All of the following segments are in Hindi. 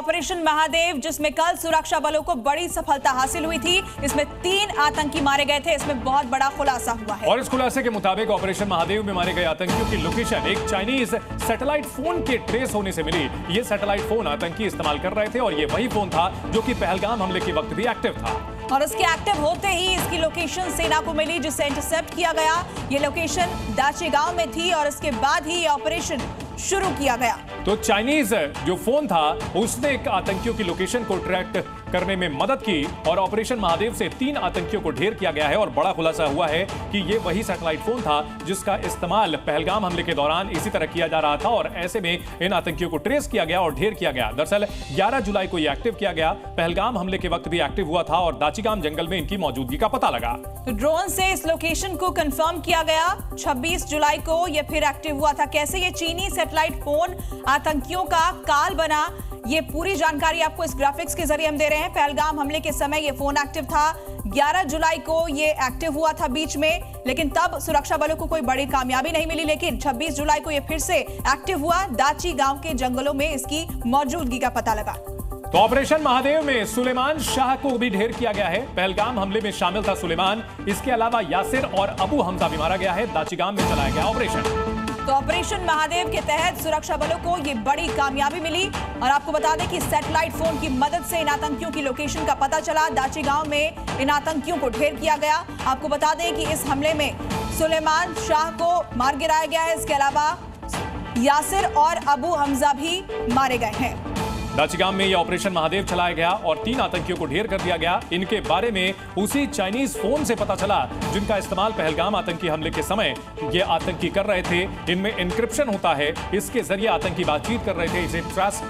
ऑपरेशन महादेव, जिसमें कल सुरक्षा बलों को बड़ी सफलता हासिल हुई थी। इसमें 3 आतंकी मारे गए थे। इसमें बहुत बड़ा खुलासा हुआ है और इस खुलासे के मुताबिक ऑपरेशन महादेव में मारे गए आतंकियों की लोकेशन एक चाइनीज सैटेलाइट फोन के ट्रेस होने से मिली। ये सैटेलाइट फोन आतंकी इस्तेमाल कर रहे थे और ये वही फोन था जो कि पहलगाम हमले के वक्त भी एक्टिव था। और उसके एक्टिव होते ही इसकी लोकेशन सेना को मिली, जिसे इंटरसेप्ट किया गया। ये लोकेशन दाची गांव में थी और इसके बाद ही ये ऑपरेशन शुरू किया गया। तो चाइनीज जो फोन था उसने आतंकियों की लोकेशन को ट्रैक करने में मदद की और ऑपरेशन महादेव से 3 आतंकियों को ढेर किया गया है। और बड़ा खुलासा हुआ है कि ये वही सैटेलाइट फोन था जिसका इस्तेमाल पहलगाम हमले के दौरान इसी तरह किया जा रहा था और ऐसे में इन आतंकियों को ट्रेस किया गया और ढेर किया गया। दरअसल 11 जुलाई को ये एक्टिव किया गया। पहलगाम हमले के वक्त भी एक्टिव हुआ था और दाचीगाम जंगल में इनकी मौजूदगी का पता लगा। तो ड्रोन से इस लोकेशन को कंफर्म किया गया। 26 जुलाई को यह फिर एक्टिव हुआ था। कैसे ये चीनी सैटेलाइट फोन आतंकियों का काल बना, ये पूरी जानकारी आपको इस ग्राफिक्स के जरिए हम दे रहे हैं। पहलगाम हमले के समय ये फोन एक्टिव था। 11 जुलाई को ये एक्टिव हुआ था बीच में, लेकिन तब सुरक्षा बलों को कोई बड़ी कामयाबी नहीं मिली। लेकिन 26 जुलाई को ये फिर से एक्टिव हुआ। दाची गांव के जंगलों में इसकी मौजूदगी का पता लगा। तो ऑपरेशन महादेव में सुलेमान शाह को भी ढेर किया गया है। पहलगाम हमले में शामिल था सुलेमान। इसके अलावा यासिर और अबू हमजा भी मारा गया है। दाचीगाम में चलाया गया ऑपरेशन। तो ऑपरेशन महादेव के तहत सुरक्षा बलों को ये बड़ी कामयाबी मिली। और आपको बता दें कि सैटेलाइट फोन की मदद से इन आतंकियों की लोकेशन का पता चला। दाची गांव में इन आतंकियों को ढेर किया गया। आपको बता दें कि इस हमले में सुलेमान शाह को मार गिराया गया है। इसके अलावा यासिर और अबू हमजा भी मारे गए हैं। दाचीगाम में यह ऑपरेशन महादेव चलाया गया और 3 आतंकियों को ढेर कर दिया गया। इनके बारे में उसी चाइनीज फोन से पता चला जिनका इस्तेमाल पहलगाम आतंकी हमले के समय ये आतंकी कर रहे थे। इनमें इंक्रिप्शन होता है, इसके जरिए आतंकी बातचीत कर रहे थे। इसे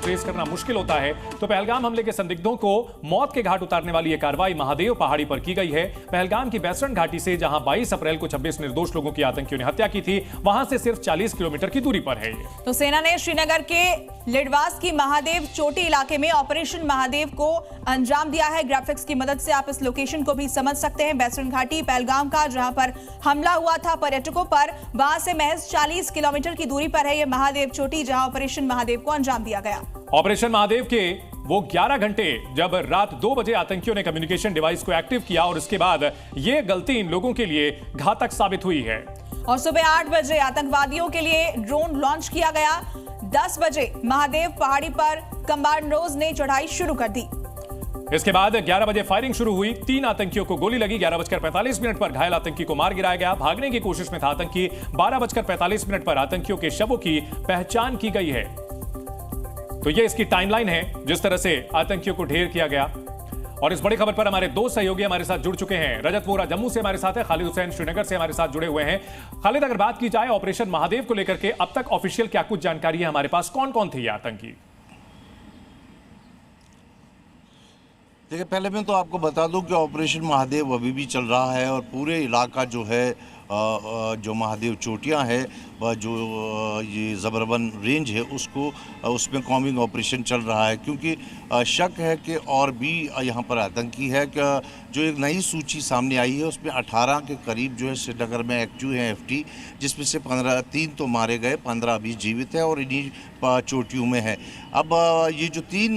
ट्रेस करना मुश्किल होता है। तो पहलगाम हमले के संदिग्धों को मौत के घाट उतारने वाली यह कार्रवाई महादेव पहाड़ी पर की गई है। पहलगाम की बैसरन घाटी से जहां 22 अप्रैल को 26 निर्दोष लोगों की आतंकियों ने हत्या की थी, वहां से सिर्फ 40 किलोमीटर की दूरी पर है। तो सेना ने श्रीनगर के लिडवास की महादेव चोटी इलाके में ऑपरेशन महादेव को अंजाम दिया है। ग्राफिक्स की मदद से आप इस लोकेशन को भी समझ सकते हैं। बैसरन घाटी पहलगाम का जहां पर हमला हुआ था पर्यटकों पर, वहां से महज 40 किलोमीटर की दूरी पर है यह महादेव चोटी, जहां ऑपरेशन महादेव को अंजाम दिया गया। ऑपरेशन महादेव के वो 11 घंटे जब रात 2 बजे आतंकियों ने कम्युनिकेशन डिवाइस को एक्टिव किया और उसके बाद ये गलती इन लोगों के लिए घातक साबित हुई है। और सुबह 8 बजे आतंकवादियों के लिए ड्रोन लॉन्च किया गया। 10 बजे महादेव पहाड़ी पर कमांडोज ने चढ़ाई शुरू कर दी। इसके बाद 11 बजे फायरिंग शुरू हुई। 3 आतंकियों को गोली लगी। 11:45 पर घायल आतंकी को मार गिराया गया। भागने की कोशिश में था आतंकी। 12:45 पर आतंकियों के शवों की पहचान की गई है। तो यह इसकी टाइमलाइन है जिस तरह से आतंकियों को ढेर किया गया। और इस बड़ी खबर पर हमारे 2 सहयोगी हमारे साथ जुड़ चुके हैं। रजत वोरा जम्मू से हमारे साथ है, खालिद हुसैन श्रीनगर से हमारे साथ जुड़े हुए हैं। खालिद, अगर बात की जाए ऑपरेशन महादेव को लेकर के अब तक ऑफिशियल क्या कुछ जानकारी है हमारे पास? कौन कौन थे ये आतंकी? देखिए, पहले मैं तो आपको बता दूं कि ऑपरेशन महादेव अभी भी चल रहा है और पूरे इलाका जो है जो महादेव चोटियां है, जो ये ज़बरबन रेंज है, उसमें कॉम्बिंग ऑपरेशन चल रहा है। क्योंकि शक है कि और भी यहाँ पर आतंकी है। कि जो एक नई सूची सामने आई है उसमें 18 के करीब जो है श्रीनगर में एक्टिव हैं एफटी, जिसमें से 3 तो मारे गए, 15 अभी जीवित है और इन्हीं चोटियों में है। अब ये जो 3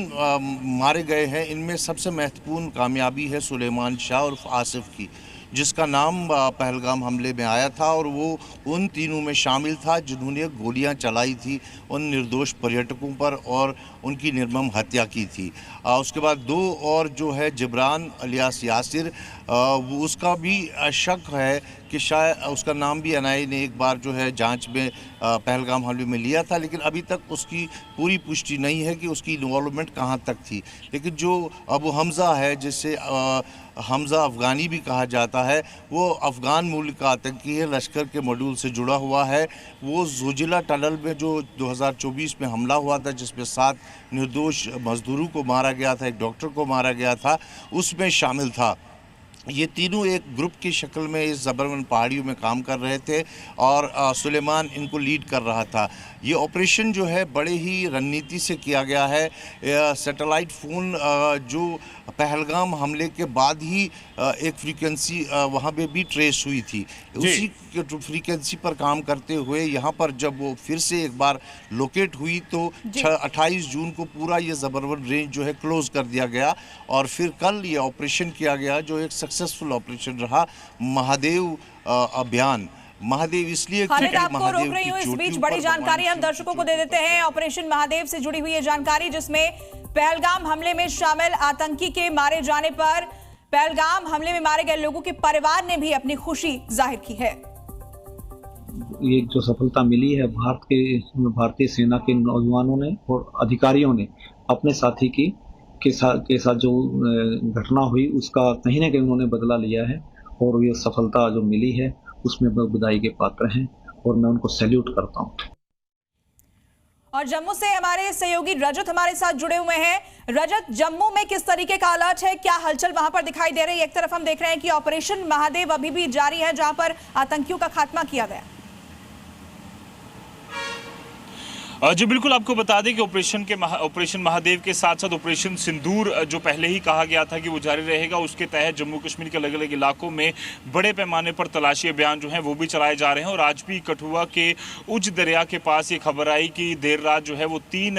मारे गए हैं, इनमें सबसे महत्वपूर्ण कामयाबी है सुलेमान शाह और आसिफ की, जिसका नाम पहलगाम हमले में आया था और वो उन तीनों में शामिल था जिन्होंने गोलियां चलाई थी उन निर्दोष पर्यटकों पर और उनकी निर्मम हत्या की थी। उसके बाद 2 और जो है जिब्रान अलियास यासिर, वो उसका भी शक है कि शायद उसका नाम भी एनआईए ने एक बार जो है जांच में पहलगाम हमले में लिया था, लेकिन अभी तक उसकी पूरी पुष्टि नहीं है कि उसकी इन्वॉल्वमेंट कहाँ तक थी। लेकिन जो अबू हमज़ा है, जिससे हमज़ा अफ़गानी भी कहा जाता है, वो अफ़गान मूल का आतंकी है, लश्कर के मॉड्यूल से जुड़ा हुआ है। वो ज़ोजिला टनल में जो 2024 में हमला हुआ था, जिसमें 7 निर्दोष मजदूरों को मारा गया था, एक डॉक्टर को मारा गया था, उसमें शामिल था। ये तीनों एक ग्रुप की शक्ल में इस ज़बरवन पहाड़ियों में काम कर रहे थे और सुलेमान इनको लीड कर रहा था। ये ऑपरेशन जो है बड़े ही रणनीति से किया गया है। सैटेलाइट फ़ोन जो पहलगाम हमले के बाद ही एक फ्रीक्वेंसी वहाँ पे भी ट्रेस हुई थी, उसी फ्रीक्वेंसी पर काम करते हुए यहाँ पर जब वो फिर से एक बार लोकेट हुई तो 28 जून को पूरा ये ज़बरवन रेंज जो है क्लोज कर दिया गया और फिर कल ये ऑपरेशन किया गया जो एक सक्सेसफुल ऑपरेशन रहा, महादेव अभियान। महादेव इसलिए खालिद आपको रोक रही हूँ, इस बीच बड़ी जानकारी हम दर्शकों को दे देते हैं। ऑपरेशन महादेव से जुड़ी हुई है जानकारी, जिसमें पहलगाम हमले में शामिल आतंकी के मारे जाने पर पहलगाम हमले में मारे गए लोगों के परिवार ने भी अपनी खुशी जाहिर की है। ये जो सफलता मिली है भारतीय सेना के नौजवानों ने और अधिकारियों ने अपने साथी के साथ जो घटना हुई उसका कहीं ना कहीं उन्होंने बदला लिया है और ये सफलता जो मिली है उसमें बधाई के पात्र हैं और मैं उनको सैल्यूट करता हूं। और जम्मू से हमारे सहयोगी रजत हमारे साथ जुड़े हुए हैं। रजत, जम्मू में किस तरीके का अलर्ट है, क्या हलचल वहां पर दिखाई दे रही है? एक तरफ हम देख रहे हैं कि ऑपरेशन महादेव अभी भी जारी है, जहां पर आतंकियों का खात्मा किया गया। जी बिल्कुल, आपको बता दें कि ऑपरेशन महादेव के साथ साथ ऑपरेशन सिंदूर जो पहले ही कहा गया था कि वो जारी रहेगा, उसके तहत जम्मू कश्मीर के अलग अलग इलाकों में बड़े पैमाने पर तलाशी अभियान जो है वो भी चलाए जा रहे हैं। और आज भी कठुआ के उच्च दरिया के पास ये खबर आई कि देर रात जो है वो 3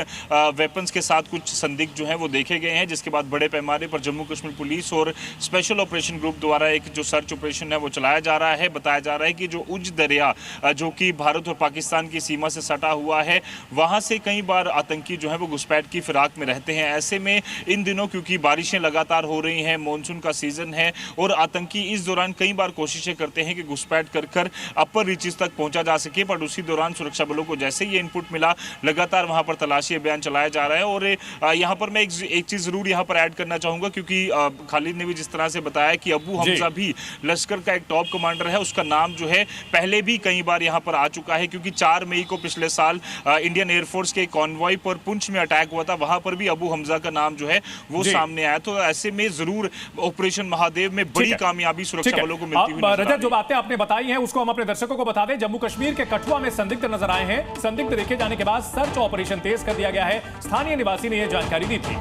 वेपन्स के साथ कुछ संदिग्ध जो हैं वो देखे गए हैं, जिसके बाद बड़े पैमाने पर जम्मू कश्मीर पुलिस और स्पेशल ऑपरेशन ग्रुप द्वारा एक जो सर्च ऑपरेशन है वो चलाया जा रहा है। बताया जा रहा है कि जो उच्च दरिया जो कि भारत और पाकिस्तान की सीमा से सटा हुआ है, वहां से कई बार आतंकी जो है वो घुसपैठ की फिराक में रहते हैं। ऐसे में इन दिनों क्योंकि बारिशें लगातार हो रही हैं, मॉनसून का सीजन है और आतंकी इस दौरान कई बार कोशिशें करते हैं कि घुसपैठ कर अपर रीचेस तक पहुंचा जा सके, पर उसी दौरान सुरक्षा बलों को जैसे ये इनपुट मिला लगातार वहां पर तलाशी अभियान चलाया जा रहा है। और यहाँ पर मैं एक चीज़ जरूर यहाँ पर ऐड करना चाहूँगा, क्योंकि खालिद ने भी जिस तरह से बताया कि अबू हमजा भी लश्कर का एक टॉप कमांडर है, उसका नाम जो है पहले भी कई बार यहाँ पर आ चुका है, क्योंकि 4 मई को पिछले साल इंडियन एयरफोर्स के कॉन्वॉय पर पुंछ में अटैक हुआ था, वहां पर भी अबू हमजा का नाम जो है वो सामने आया। तो ऐसे में जरूर ऑपरेशन महादेव में बड़ी कामयाबी सुरक्षा बलों को मिलती हुई रजत, जो बातें आपने बताई हैं उसको हम अपने दर्शकों को बता दें। जम्मू कश्मीर के कठुआ में संदिग्ध नजर आए हैं। संदिग्ध देखे जाने के बाद सर्च ऑपरेशन तेज कर दिया गया है। स्थानीय निवासी ने यह जानकारी दी थी।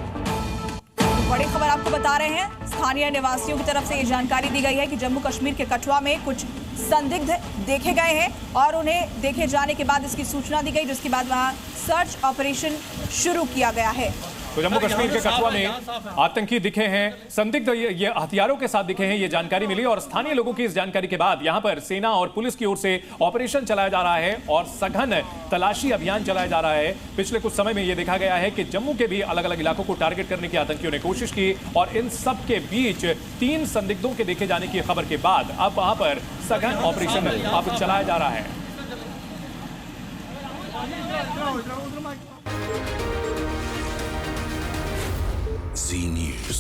बड़ी खबर आपको बता रहे हैं, स्थानीय निवासियों की तरफ से ये जानकारी दी गई है कि जम्मू कश्मीर के कठुआ में कुछ संदिग्ध देखे गए हैं और उन्हें देखे जाने के बाद इसकी सूचना दी गई, जिसके बाद वहां सर्च ऑपरेशन शुरू किया गया है। तो जम्मू कश्मीर के कठुआ में आतंकी दिखे हैं, संदिग्ध ये हथियारों के साथ दिखे हैं, ये जानकारी मिली और स्थानीय लोगों की इस जानकारी के बाद यहां पर सेना और पुलिस की ओर से ऑपरेशन चलाया जा रहा है और सघन तलाशी अभियान चलाया जा रहा है। पिछले कुछ समय में यह देखा गया है कि जम्मू के भी अलग अलग इलाकों को टारगेट करने की आतंकियों ने कोशिश की और इन सब के बीच 3 संदिग्धों के देखे जाने की खबर के बाद अब वहां पर सघन ऑपरेशन अब चलाया जा रहा है। Z News.